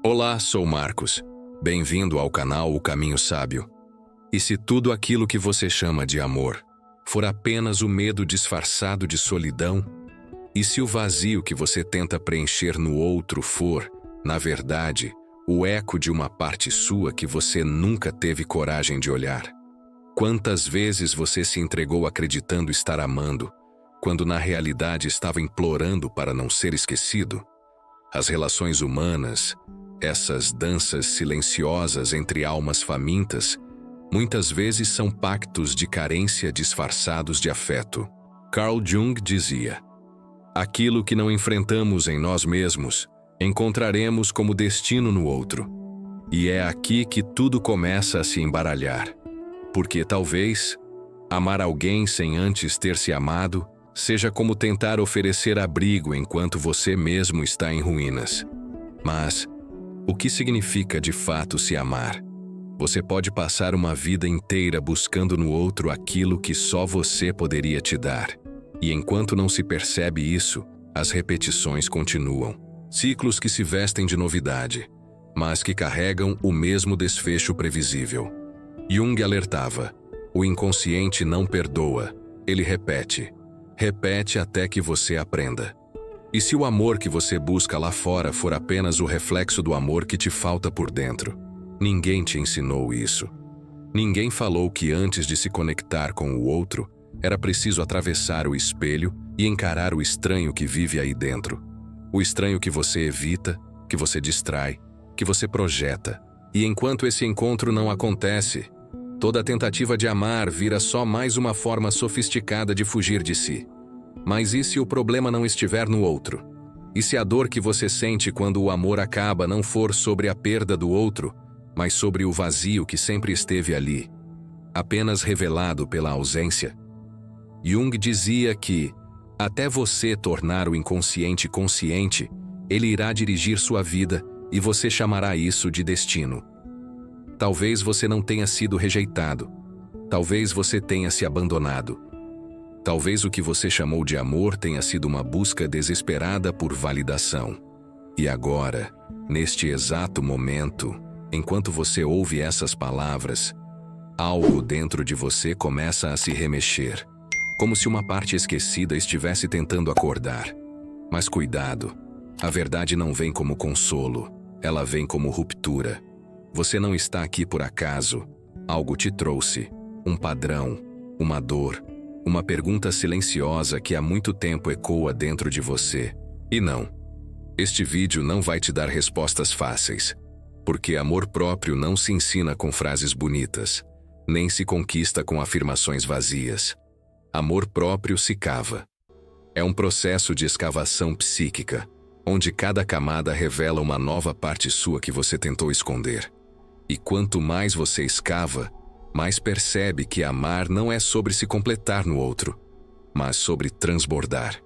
Olá, sou Marcos. Bem-vindo ao canal O Caminho Sábio. E se tudo aquilo que você chama de amor for apenas o medo disfarçado de solidão, e se o vazio que você tenta preencher no outro for, na verdade, o eco de uma parte sua que você nunca teve coragem de olhar? Quantas vezes você se entregou acreditando estar amando, quando na realidade estava implorando para não ser esquecido? As relações humanas, essas danças silenciosas entre almas famintas, muitas vezes são pactos de carência disfarçados de afeto. Carl Jung dizia: aquilo que não enfrentamos em nós mesmos, encontraremos como destino no outro. E é aqui que tudo começa a se embaralhar. Porque talvez, amar alguém sem antes ter se amado, seja como tentar oferecer abrigo enquanto você mesmo está em ruínas. Mas, o que significa de fato se amar? Você pode passar uma vida inteira buscando no outro aquilo que só você poderia te dar. E enquanto não se percebe isso, as repetições continuam. Ciclos que se vestem de novidade, mas que carregam o mesmo desfecho previsível. Jung alertava: o inconsciente não perdoa, ele repete. Repete até que você aprenda. E se o amor que você busca lá fora for apenas o reflexo do amor que te falta por dentro? Ninguém te ensinou isso. Ninguém falou que antes de se conectar com o outro, era preciso atravessar o espelho e encarar o estranho que vive aí dentro. O estranho que você evita, que você distrai, que você projeta. E enquanto esse encontro não acontece, toda tentativa de amar vira só mais uma forma sofisticada de fugir de si. Mas e se o problema não estiver no outro? E se a dor que você sente quando o amor acaba não for sobre a perda do outro, mas sobre o vazio que sempre esteve ali, apenas revelado pela ausência? Jung dizia que, até você tornar o inconsciente consciente, ele irá dirigir sua vida e você chamará isso de destino. Talvez você não tenha sido rejeitado. Talvez você tenha se abandonado. Talvez o que você chamou de amor tenha sido uma busca desesperada por validação. E agora, neste exato momento, enquanto você ouve essas palavras, algo dentro de você começa a se remexer, como se uma parte esquecida estivesse tentando acordar. Mas cuidado, a verdade não vem como consolo, ela vem como ruptura. Você não está aqui por acaso. Algo te trouxe, um padrão, uma dor, uma pergunta silenciosa que há muito tempo ecoa dentro de você. E não, este vídeo não vai te dar respostas fáceis, porque amor próprio não se ensina com frases bonitas, nem se conquista com afirmações vazias. Amor próprio se cava. É um processo de escavação psíquica, onde cada camada revela uma nova parte sua que você tentou esconder. E quanto mais você escava, mais percebe que amar não é sobre se completar no outro, mas sobre transbordar.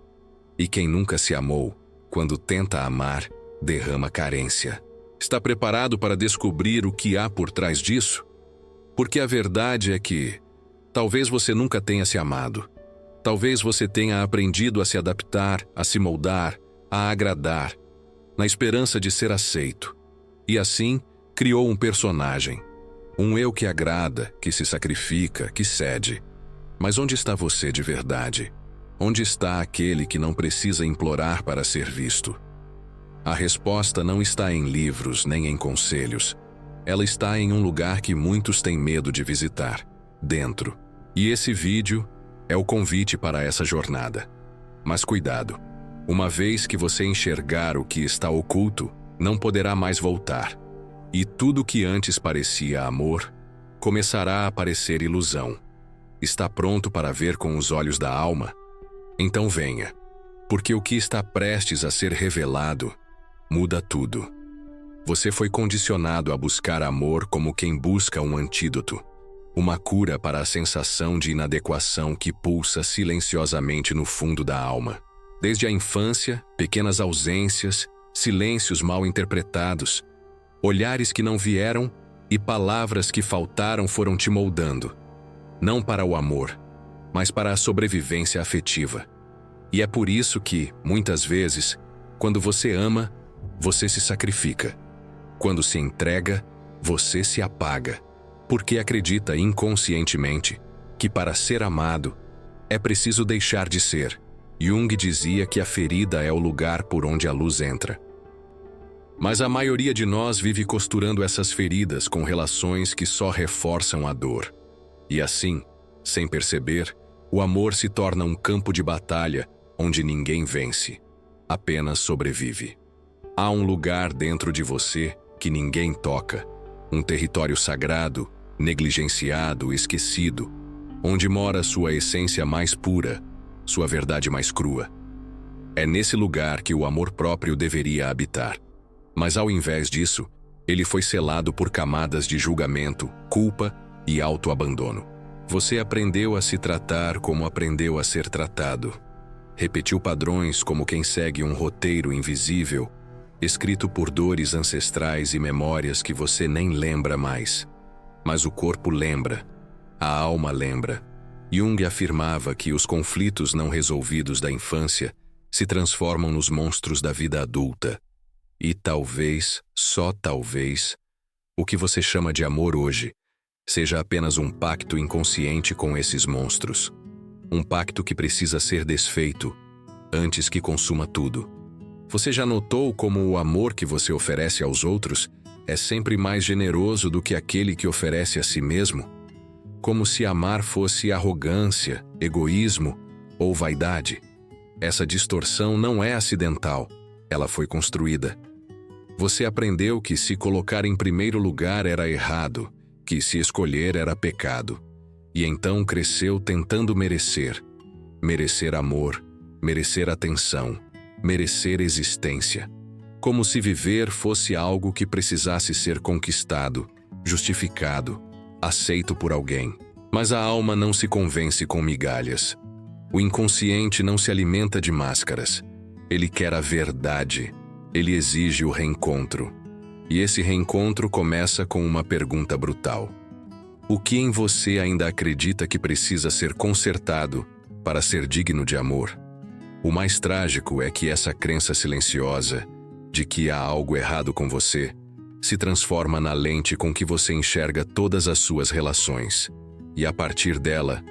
E quem nunca se amou, quando tenta amar, derrama carência. Está preparado para descobrir o que há por trás disso? Porque a verdade é que, talvez você nunca tenha se amado. Talvez você tenha aprendido a se adaptar, a se moldar, a agradar, na esperança de ser aceito. E assim, criou um personagem. Um eu que agrada, que se sacrifica, que cede. Mas onde está você de verdade? Onde está aquele que não precisa implorar para ser visto? A resposta não está em livros nem em conselhos. Ela está em um lugar que muitos têm medo de visitar, dentro. E esse vídeo é o convite para essa jornada. Mas cuidado, uma vez que você enxergar o que está oculto, não poderá mais voltar. E tudo que antes parecia amor, começará a parecer ilusão. Está pronto para ver com os olhos da alma? Então venha, porque o que está prestes a ser revelado muda tudo. Você foi condicionado a buscar amor como quem busca um antídoto, uma cura para a sensação de inadequação que pulsa silenciosamente no fundo da alma. Desde a infância, pequenas ausências, silêncios mal interpretados, olhares que não vieram e palavras que faltaram foram te moldando, não para o amor, mas para a sobrevivência afetiva. E é por isso que, muitas vezes, quando você ama, você se sacrifica. Quando se entrega, você se apaga, porque acredita inconscientemente que para ser amado é preciso deixar de ser. Jung dizia que a ferida é o lugar por onde a luz entra. Mas a maioria de nós vive costurando essas feridas com relações que só reforçam a dor. E assim, sem perceber, o amor se torna um campo de batalha onde ninguém vence, apenas sobrevive. Há um lugar dentro de você que ninguém toca, um território sagrado, negligenciado, esquecido, onde mora sua essência mais pura, sua verdade mais crua. É nesse lugar que o amor próprio deveria habitar. Mas ao invés disso, ele foi selado por camadas de julgamento, culpa e autoabandono. Você aprendeu a se tratar como aprendeu a ser tratado. Repetiu padrões como quem segue um roteiro invisível, escrito por dores ancestrais e memórias que você nem lembra mais. Mas o corpo lembra, a alma lembra. Jung afirmava que os conflitos não resolvidos da infância se transformam nos monstros da vida adulta. E talvez, só talvez, o que você chama de amor hoje seja apenas um pacto inconsciente com esses monstros. Um pacto que precisa ser desfeito antes que consuma tudo. Você já notou como o amor que você oferece aos outros é sempre mais generoso do que aquele que oferece a si mesmo? Como se amar fosse arrogância, egoísmo ou vaidade. Essa distorção não é acidental, ela foi construída. Você aprendeu que se colocar em primeiro lugar era errado, que se escolher era pecado. E então cresceu tentando merecer. Merecer amor, merecer atenção, merecer existência. Como se viver fosse algo que precisasse ser conquistado, justificado, aceito por alguém. Mas a alma não se convence com migalhas. O inconsciente não se alimenta de máscaras. Ele quer a verdade. Ele exige o reencontro. E esse reencontro começa com uma pergunta brutal. O que em você ainda acredita que precisa ser consertado para ser digno de amor? O mais trágico é que essa crença silenciosa de que há algo errado com você se transforma na lente com que você enxerga todas as suas relações. E a partir dela,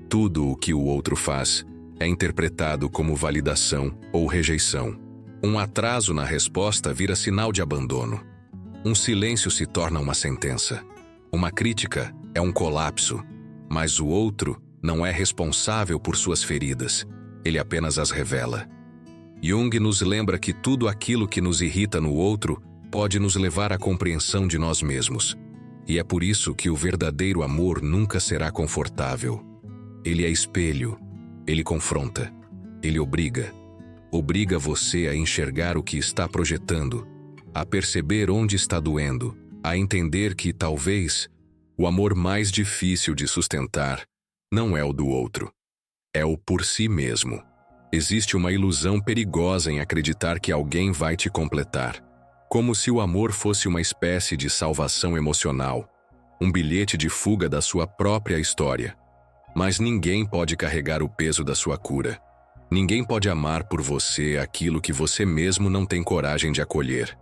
tudo o que o outro faz é interpretado como validação ou rejeição. Um atraso na resposta vira sinal de abandono. Um silêncio se torna uma sentença. Uma crítica é um colapso, mas o outro não é responsável por suas feridas, ele apenas as revela. Jung nos lembra que tudo aquilo que nos irrita no outro pode nos levar à compreensão de nós mesmos. E é por isso que o verdadeiro amor nunca será confortável. Ele é espelho, ele confronta, ele obriga. Obriga você a enxergar o que está projetando, a perceber onde está doendo, a entender que, talvez, o amor mais difícil de sustentar não é o do outro, é o por si mesmo. Existe uma ilusão perigosa em acreditar que alguém vai te completar, como se o amor fosse uma espécie de salvação emocional, um bilhete de fuga da sua própria história. Mas ninguém pode carregar o peso da sua cura. Ninguém pode amar por você aquilo que você mesmo não tem coragem de acolher.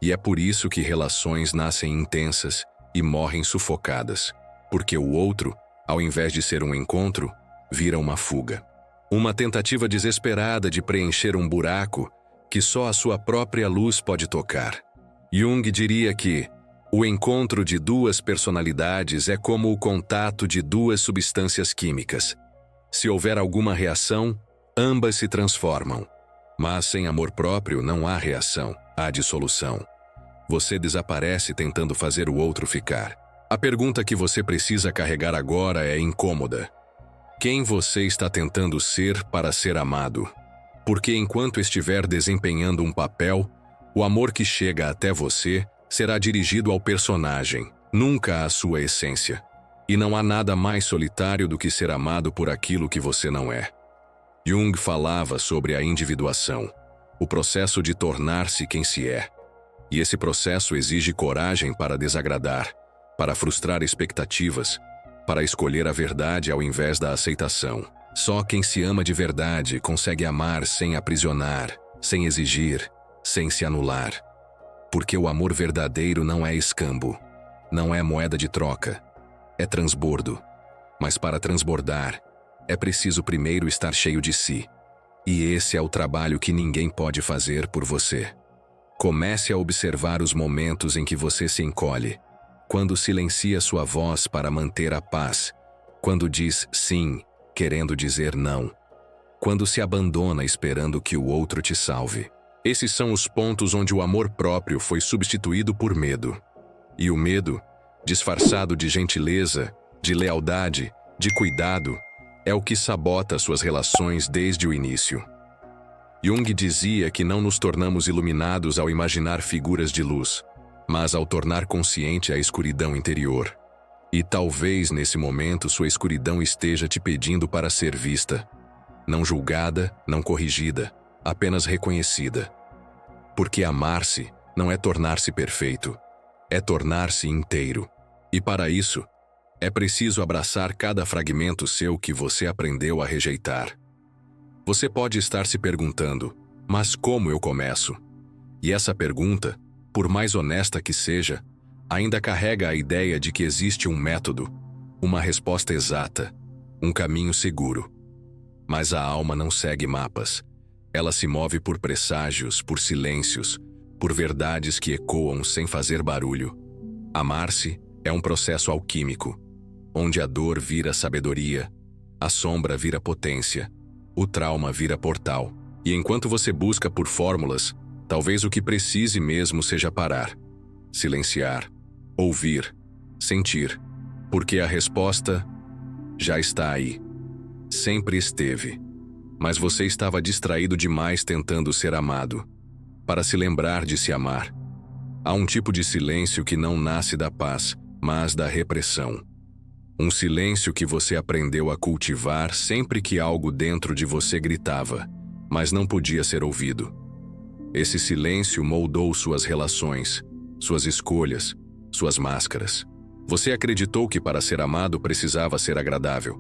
E é por isso que relações nascem intensas e morrem sufocadas, porque o outro, ao invés de ser um encontro, vira uma fuga. Uma tentativa desesperada de preencher um buraco que só a sua própria luz pode tocar. Jung diria que o encontro de duas personalidades é como o contato de duas substâncias químicas. Se houver alguma reação, ambas se transformam. Mas sem amor próprio não há reação, há dissolução. Você desaparece tentando fazer o outro ficar. A pergunta que você precisa carregar agora é incômoda. Quem você está tentando ser para ser amado? Porque enquanto estiver desempenhando um papel, o amor que chega até você será dirigido ao personagem, nunca à sua essência. E não há nada mais solitário do que ser amado por aquilo que você não é. Jung falava sobre a individuação, o processo de tornar-se quem se é. E esse processo exige coragem para desagradar, para frustrar expectativas, para escolher a verdade ao invés da aceitação. Só quem se ama de verdade consegue amar sem aprisionar, sem exigir, sem se anular. Porque o amor verdadeiro não é escambo, não é moeda de troca, é transbordo. Mas para transbordar, é preciso primeiro estar cheio de si. E esse é o trabalho que ninguém pode fazer por você. Comece a observar os momentos em que você se encolhe, quando silencia sua voz para manter a paz, quando diz sim, querendo dizer não, quando se abandona esperando que o outro te salve. Esses são os pontos onde o amor próprio foi substituído por medo. E o medo, disfarçado de gentileza, de lealdade, de cuidado, é o que sabota suas relações desde o início. Jung dizia que não nos tornamos iluminados ao imaginar figuras de luz, mas ao tornar consciente a escuridão interior. E talvez nesse momento sua escuridão esteja te pedindo para ser vista, não julgada, não corrigida, apenas reconhecida. Porque amar-se não é tornar-se perfeito, é tornar-se inteiro. E para isso, é preciso abraçar cada fragmento seu que você aprendeu a rejeitar. Você pode estar se perguntando, mas como eu começo? E essa pergunta, por mais honesta que seja, ainda carrega a ideia de que existe um método, uma resposta exata, um caminho seguro. Mas a alma não segue mapas. Ela se move por presságios, por silêncios, por verdades que ecoam sem fazer barulho. Amar-se é um processo alquímico, onde a dor vira sabedoria, a sombra vira potência, o trauma vira portal. E enquanto você busca por fórmulas, talvez o que precise mesmo seja parar, silenciar, ouvir, sentir, porque a resposta já está aí. Sempre esteve. Mas você estava distraído demais tentando ser amado, para se lembrar de se amar. Há um tipo de silêncio que não nasce da paz, mas da repressão. Um silêncio que você aprendeu a cultivar sempre que algo dentro de você gritava, mas não podia ser ouvido. Esse silêncio moldou suas relações, suas escolhas, suas máscaras. Você acreditou que para ser amado precisava ser agradável,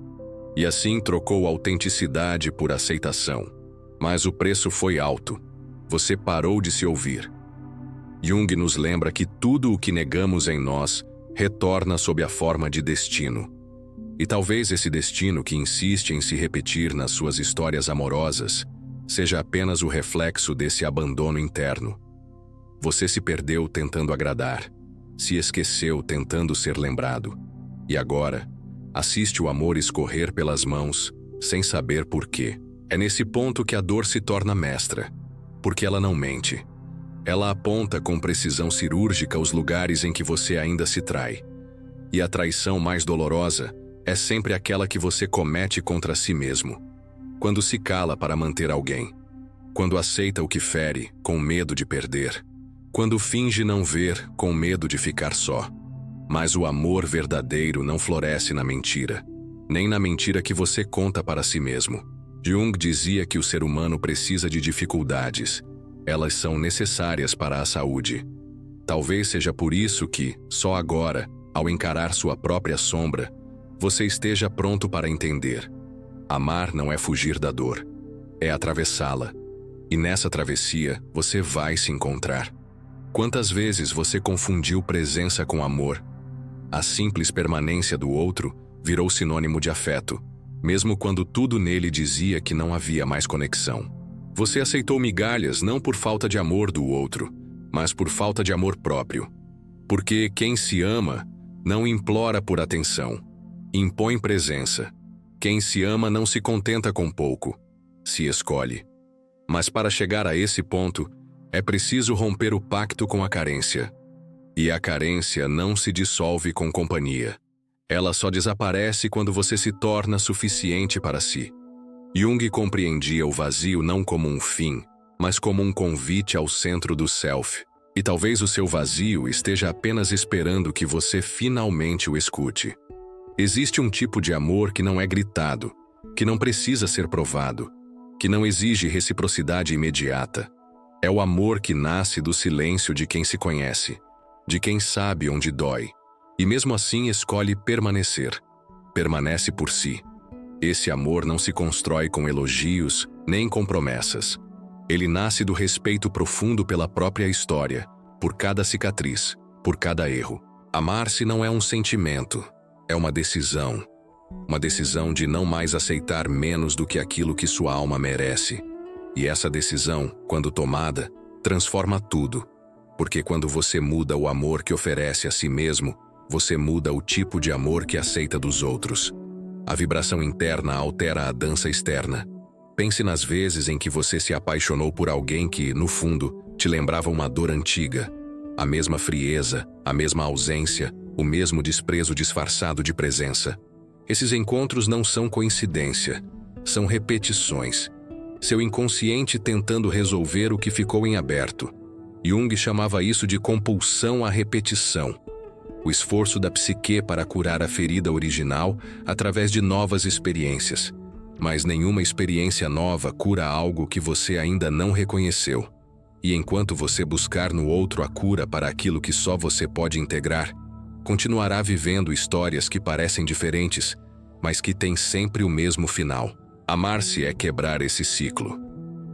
e assim trocou autenticidade por aceitação. Mas o preço foi alto. Você parou de se ouvir. Jung nos lembra que tudo o que negamos em nós retorna sob a forma de destino. E talvez esse destino que insiste em se repetir nas suas histórias amorosas seja apenas o reflexo desse abandono interno. Você se perdeu tentando agradar, se esqueceu tentando ser lembrado, e agora assiste o amor escorrer pelas mãos, sem saber por quê. É nesse ponto que a dor se torna mestra, porque ela não mente. Ela aponta com precisão cirúrgica os lugares em que você ainda se trai. E a traição mais dolorosa é sempre aquela que você comete contra si mesmo. Quando se cala para manter alguém. Quando aceita o que fere, com medo de perder. Quando finge não ver, com medo de ficar só. Mas o amor verdadeiro não floresce na mentira, nem na mentira que você conta para si mesmo. Jung dizia que o ser humano precisa de dificuldades. Elas são necessárias para a saúde. Talvez seja por isso que, só agora, ao encarar sua própria sombra, você esteja pronto para entender. Amar não é fugir da dor, é atravessá-la. E nessa travessia, você vai se encontrar. Quantas vezes você confundiu presença com amor? A simples permanência do outro virou sinônimo de afeto, mesmo quando tudo nele dizia que não havia mais conexão. Você aceitou migalhas não por falta de amor do outro, mas por falta de amor próprio. Porque quem se ama não implora por atenção, impõe presença. Quem se ama não se contenta com pouco, se escolhe. Mas para chegar a esse ponto, é preciso romper o pacto com a carência. E a carência não se dissolve com companhia. Ela só desaparece quando você se torna suficiente para si. Jung compreendia o vazio não como um fim, mas como um convite ao centro do self. E talvez o seu vazio esteja apenas esperando que você finalmente o escute. Existe um tipo de amor que não é gritado, que não precisa ser provado, que não exige reciprocidade imediata. É o amor que nasce do silêncio de quem se conhece, de quem sabe onde dói, e mesmo assim escolhe permanecer. Permanece por si. Esse amor não se constrói com elogios, nem com promessas. Ele nasce do respeito profundo pela própria história, por cada cicatriz, por cada erro. Amar-se não é um sentimento, é uma decisão. Uma decisão de não mais aceitar menos do que aquilo que sua alma merece. E essa decisão, quando tomada, transforma tudo. Porque quando você muda o amor que oferece a si mesmo, você muda o tipo de amor que aceita dos outros. A vibração interna altera a dança externa. Pense nas vezes em que você se apaixonou por alguém que, no fundo, te lembrava uma dor antiga. A mesma frieza, a mesma ausência, o mesmo desprezo disfarçado de presença. Esses encontros não são coincidência, são repetições. Seu inconsciente tentando resolver o que ficou em aberto. Jung chamava isso de compulsão à repetição. O esforço da psique para curar a ferida original através de novas experiências. Mas nenhuma experiência nova cura algo que você ainda não reconheceu. E enquanto você buscar no outro a cura para aquilo que só você pode integrar, continuará vivendo histórias que parecem diferentes, mas que têm sempre o mesmo final. Amar-se é quebrar esse ciclo.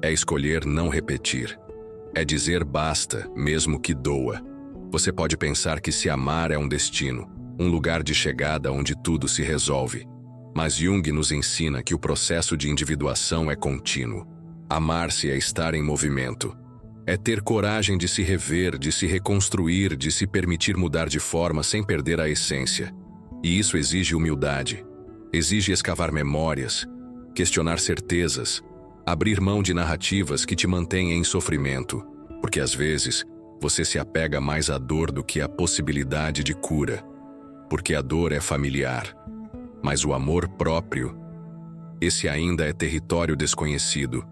É escolher não repetir. É dizer basta, mesmo que doa. Você pode pensar que se amar é um destino, um lugar de chegada onde tudo se resolve. Mas Jung nos ensina que o processo de individuação é contínuo. Amar-se é estar em movimento. É ter coragem de se rever, de se reconstruir, de se permitir mudar de forma sem perder a essência. E isso exige humildade. Exige escavar memórias, questionar certezas, abrir mão de narrativas que te mantêm em sofrimento, porque às vezes você se apega mais à dor do que à possibilidade de cura. Porque a dor é familiar, mas o amor próprio, esse ainda é território desconhecido,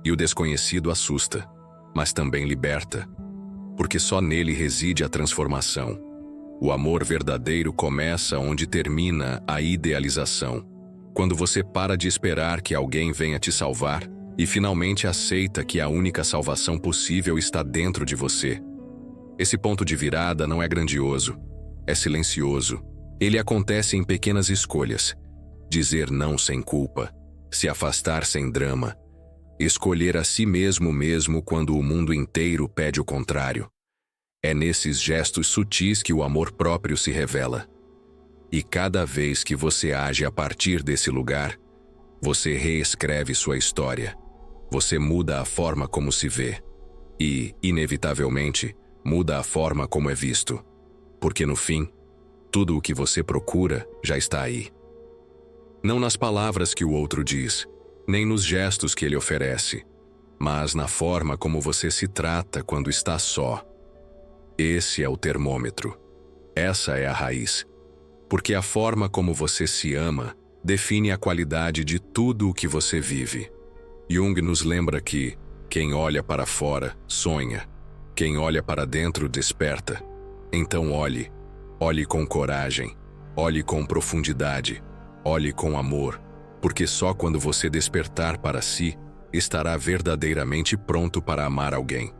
e o desconhecido assusta, mas também liberta, porque só nele reside a transformação. O amor verdadeiro começa onde termina a idealização, quando você para de esperar que alguém venha te salvar e finalmente aceita que a única salvação possível está dentro de você. Esse ponto de virada não é grandioso, é silencioso. Ele acontece em pequenas escolhas. Dizer não sem culpa, se afastar sem drama, escolher a si mesmo quando o mundo inteiro pede o contrário. É nesses gestos sutis que o amor próprio se revela. E cada vez que você age a partir desse lugar, você reescreve sua história. Você muda a forma como se vê. E, inevitavelmente, muda a forma como é visto. Porque no fim, tudo o que você procura já está aí. Não nas palavras que o outro diz, nem nos gestos que ele oferece, mas na forma como você se trata quando está só. Esse é o termômetro. Essa é a raiz. Porque a forma como você se ama define a qualidade de tudo o que você vive. Jung nos lembra que quem olha para fora sonha, quem olha para dentro desperta. Então olhe com coragem, olhe com profundidade, olhe com amor, porque só quando você despertar para si, estará verdadeiramente pronto para amar alguém.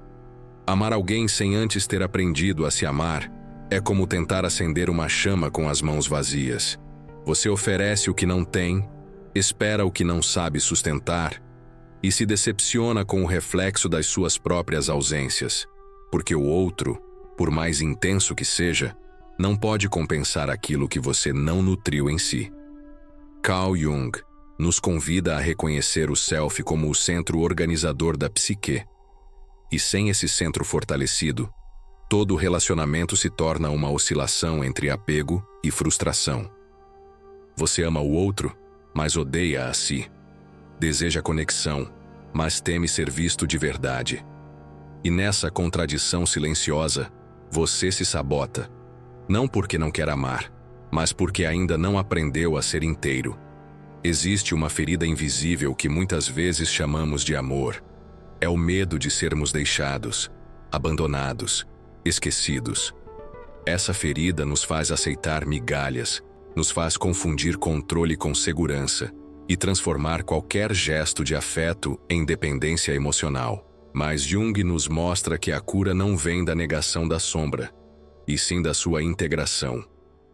Amar alguém sem antes ter aprendido a se amar é como tentar acender uma chama com as mãos vazias. Você oferece o que não tem, espera o que não sabe sustentar e se decepciona com o reflexo das suas próprias ausências, porque o outro, por mais intenso que seja, não pode compensar aquilo que você não nutriu em si. Carl Jung nos convida a reconhecer o self como o centro organizador da psique. E sem esse centro fortalecido, todo relacionamento se torna uma oscilação entre apego e frustração. Você ama o outro, mas odeia a si. Deseja conexão, mas teme ser visto de verdade. E nessa contradição silenciosa, você se sabota. Não porque não quer amar, mas porque ainda não aprendeu a ser inteiro. Existe uma ferida invisível que muitas vezes chamamos de amor. É o medo de sermos deixados, abandonados, esquecidos. Essa ferida nos faz aceitar migalhas, nos faz confundir controle com segurança e transformar qualquer gesto de afeto em dependência emocional. Mas Jung nos mostra que a cura não vem da negação da sombra, e sim da sua integração.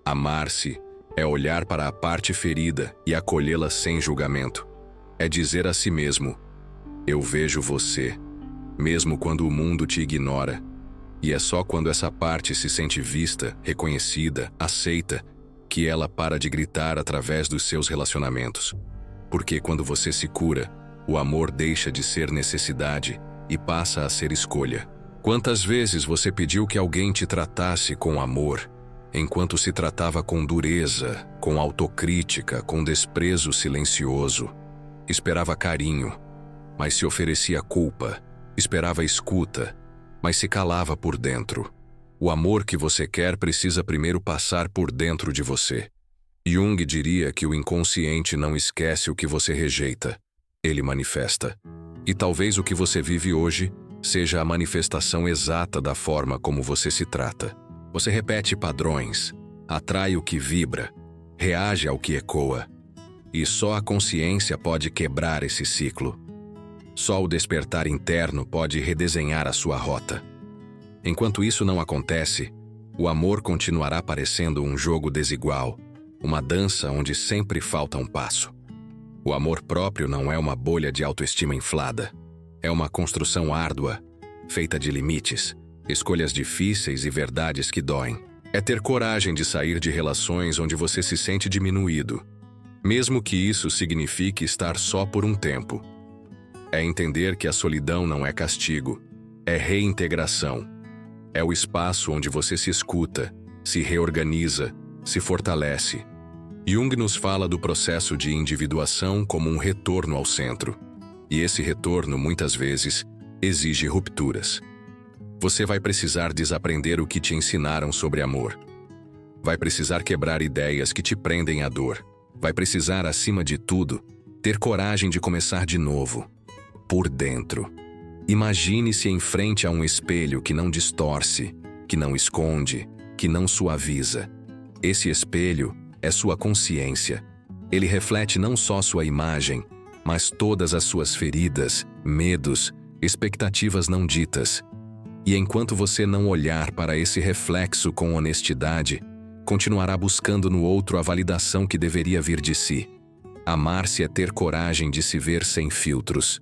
Amar-se é olhar para a parte ferida e acolhê-la sem julgamento. É dizer a si mesmo: eu vejo você, mesmo quando o mundo te ignora. E é só quando essa parte se sente vista, reconhecida, aceita, que ela para de gritar através dos seus relacionamentos. Porque quando você se cura, o amor deixa de ser necessidade e passa a ser escolha. Quantas vezes você pediu que alguém te tratasse com amor, enquanto se tratava com dureza, com autocrítica, com desprezo silencioso? Esperava carinho, mas se oferecia culpa. Esperava escuta, mas se calava por dentro. O amor que você quer precisa primeiro passar por dentro de você. Jung diria que o inconsciente não esquece o que você rejeita. Ele manifesta. E talvez o que você vive hoje seja a manifestação exata da forma como você se trata. Você repete padrões, atrai o que vibra, reage ao que ecoa. E só a consciência pode quebrar esse ciclo. Só o despertar interno pode redesenhar a sua rota. Enquanto isso não acontece, o amor continuará parecendo um jogo desigual, uma dança onde sempre falta um passo. O amor próprio não é uma bolha de autoestima inflada. É uma construção árdua, feita de limites, escolhas difíceis e verdades que doem. É ter coragem de sair de relações onde você se sente diminuído, mesmo que isso signifique estar só por um tempo. É entender que a solidão não é castigo, é reintegração. É o espaço onde você se escuta, se reorganiza, se fortalece. Jung nos fala do processo de individuação como um retorno ao centro. E esse retorno, muitas vezes, exige rupturas. Você vai precisar desaprender o que te ensinaram sobre amor. Vai precisar quebrar ideias que te prendem à dor. Vai precisar, acima de tudo, ter coragem de começar de novo, por dentro. Imagine-se em frente a um espelho que não distorce, que não esconde, que não suaviza. Esse espelho é sua consciência. Ele reflete não só sua imagem, mas todas as suas feridas, medos, expectativas não ditas. E enquanto você não olhar para esse reflexo com honestidade, continuará buscando no outro a validação que deveria vir de si. Amar-se é ter coragem de se ver sem filtros.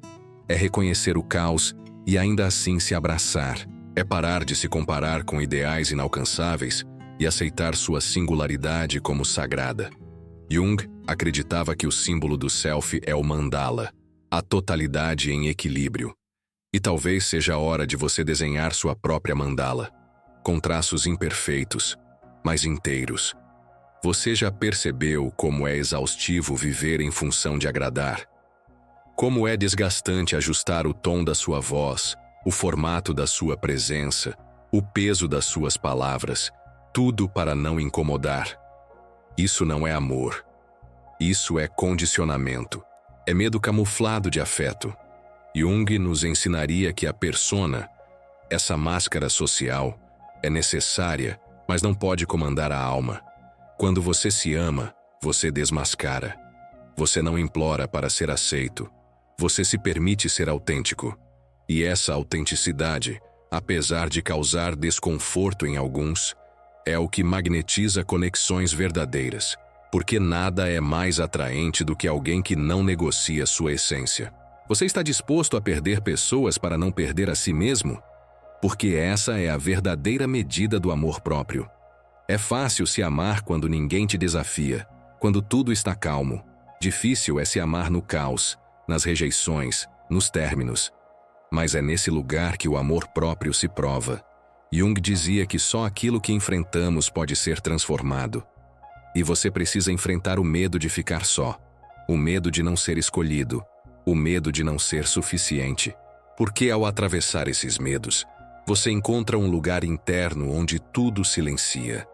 É reconhecer o caos e ainda assim se abraçar. É parar de se comparar com ideais inalcançáveis e aceitar sua singularidade como sagrada. Jung acreditava que o símbolo do self é o mandala, a totalidade em equilíbrio. E talvez seja a hora de você desenhar sua própria mandala, com traços imperfeitos, mas inteiros. Você já percebeu como é exaustivo viver em função de agradar? Como é desgastante ajustar o tom da sua voz, o formato da sua presença, o peso das suas palavras, tudo para não incomodar. Isso não é amor. Isso é condicionamento. É medo camuflado de afeto. Jung nos ensinaria que a persona, essa máscara social, é necessária, mas não pode comandar a alma. Quando você se ama, você desmascara. Você não implora para ser aceito. Você se permite ser autêntico. E essa autenticidade, apesar de causar desconforto em alguns, é o que magnetiza conexões verdadeiras, porque nada é mais atraente do que alguém que não negocia sua essência. Você está disposto a perder pessoas para não perder a si mesmo? Porque essa é a verdadeira medida do amor próprio. É fácil se amar quando ninguém te desafia, quando tudo está calmo. Difícil é se amar no caos, nas rejeições, nos términos. Mas é nesse lugar que o amor próprio se prova. Jung dizia que só aquilo que enfrentamos pode ser transformado. E você precisa enfrentar o medo de ficar só, o medo de não ser escolhido, o medo de não ser suficiente. Porque ao atravessar esses medos, você encontra um lugar interno onde tudo silencia.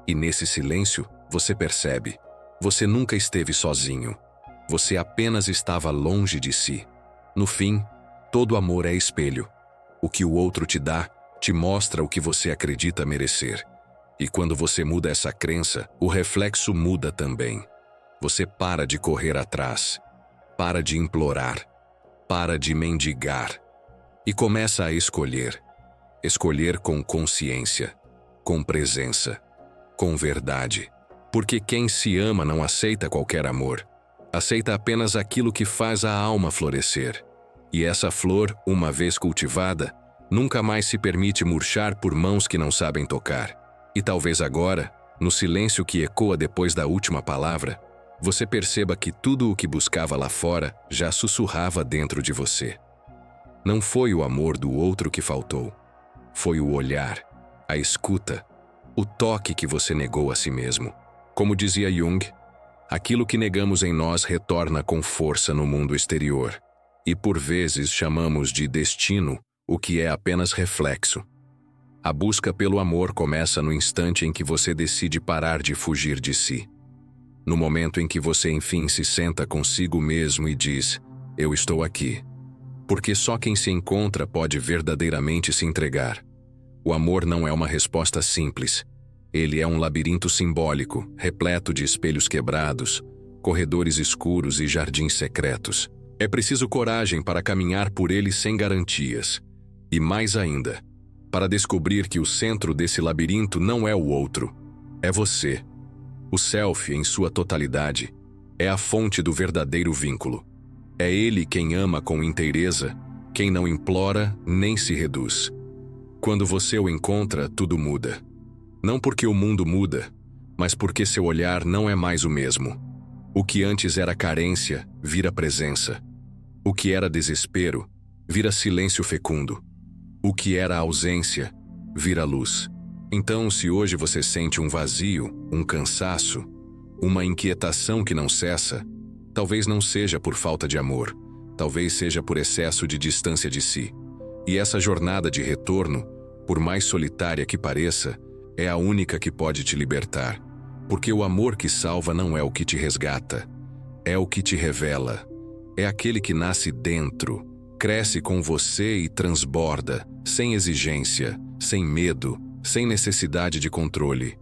E nesse silêncio, você percebe, você nunca esteve sozinho. Você apenas estava longe de si. No fim, todo amor é espelho. O que o outro te dá, te mostra o que você acredita merecer. E quando você muda essa crença, o reflexo muda também. Você para de correr atrás, para de implorar, para de mendigar e começa a escolher. Escolher com consciência, com presença, com verdade. Porque quem se ama não aceita qualquer amor. Aceita apenas aquilo que faz a alma florescer. E essa flor, uma vez cultivada, Nunca mais se permite murchar por mãos que não sabem tocar. E talvez agora, no silêncio que ecoa depois da última palavra, você perceba que tudo o que buscava lá fora já sussurrava dentro de você. Não foi o amor do outro que faltou. Foi o olhar, a escuta, o toque que você negou a si mesmo. Como dizia Jung, aquilo que negamos em nós retorna com força no mundo exterior. E por vezes chamamos de destino o que é apenas reflexo. A busca pelo amor começa no instante em que você decide parar de fugir de si. No momento em que você enfim se senta consigo mesmo e diz: eu estou aqui. Porque só quem se encontra pode verdadeiramente se entregar. O amor não é uma resposta simples. Ele é um labirinto simbólico, repleto de espelhos quebrados, corredores escuros e jardins secretos. É preciso coragem para caminhar por ele sem garantias. E mais ainda, para descobrir que o centro desse labirinto não é o outro, é você. O self, em sua totalidade, é a fonte do verdadeiro vínculo. É ele quem ama com inteireza, quem não implora nem se reduz. Quando você o encontra, tudo muda. Não porque o mundo muda, mas porque seu olhar não é mais o mesmo. O que antes era carência, vira presença. O que era desespero, vira silêncio fecundo. O que era ausência, vira luz. Então, se hoje você sente um vazio, um cansaço, uma inquietação que não cessa, talvez não seja por falta de amor, talvez seja por excesso de distância de si. E essa jornada de retorno, por mais solitária que pareça, é a única que pode te libertar. Porque o amor que salva não é o que te resgata, é o que te revela. É aquele que nasce dentro, cresce com você e transborda, sem exigência, sem medo, sem necessidade de controle.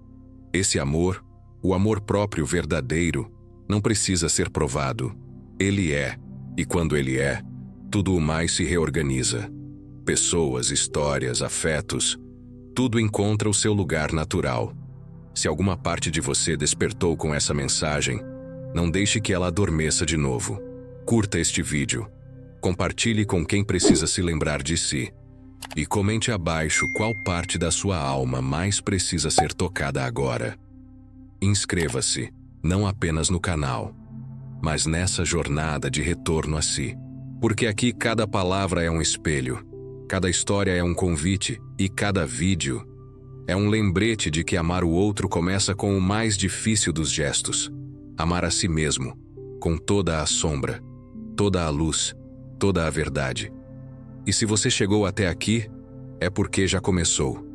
Esse amor, o amor próprio verdadeiro, não precisa ser provado. Ele é, e quando ele é, tudo o mais se reorganiza. Pessoas, histórias, afetos, tudo encontra o seu lugar natural. Se alguma parte de você despertou com essa mensagem, não deixe que ela adormeça de novo. Curta este vídeo, compartilhe com quem precisa se lembrar de si e comente abaixo qual parte da sua alma mais precisa ser tocada agora. Inscreva-se, não apenas no canal, mas nessa jornada de retorno a si. Porque aqui cada palavra é um espelho, cada história é um convite e cada vídeo é um lembrete de que amar o outro começa com o mais difícil dos gestos: amar a si mesmo, com toda a sombra, toda a luz, toda a verdade. E se você chegou até aqui, é porque já começou.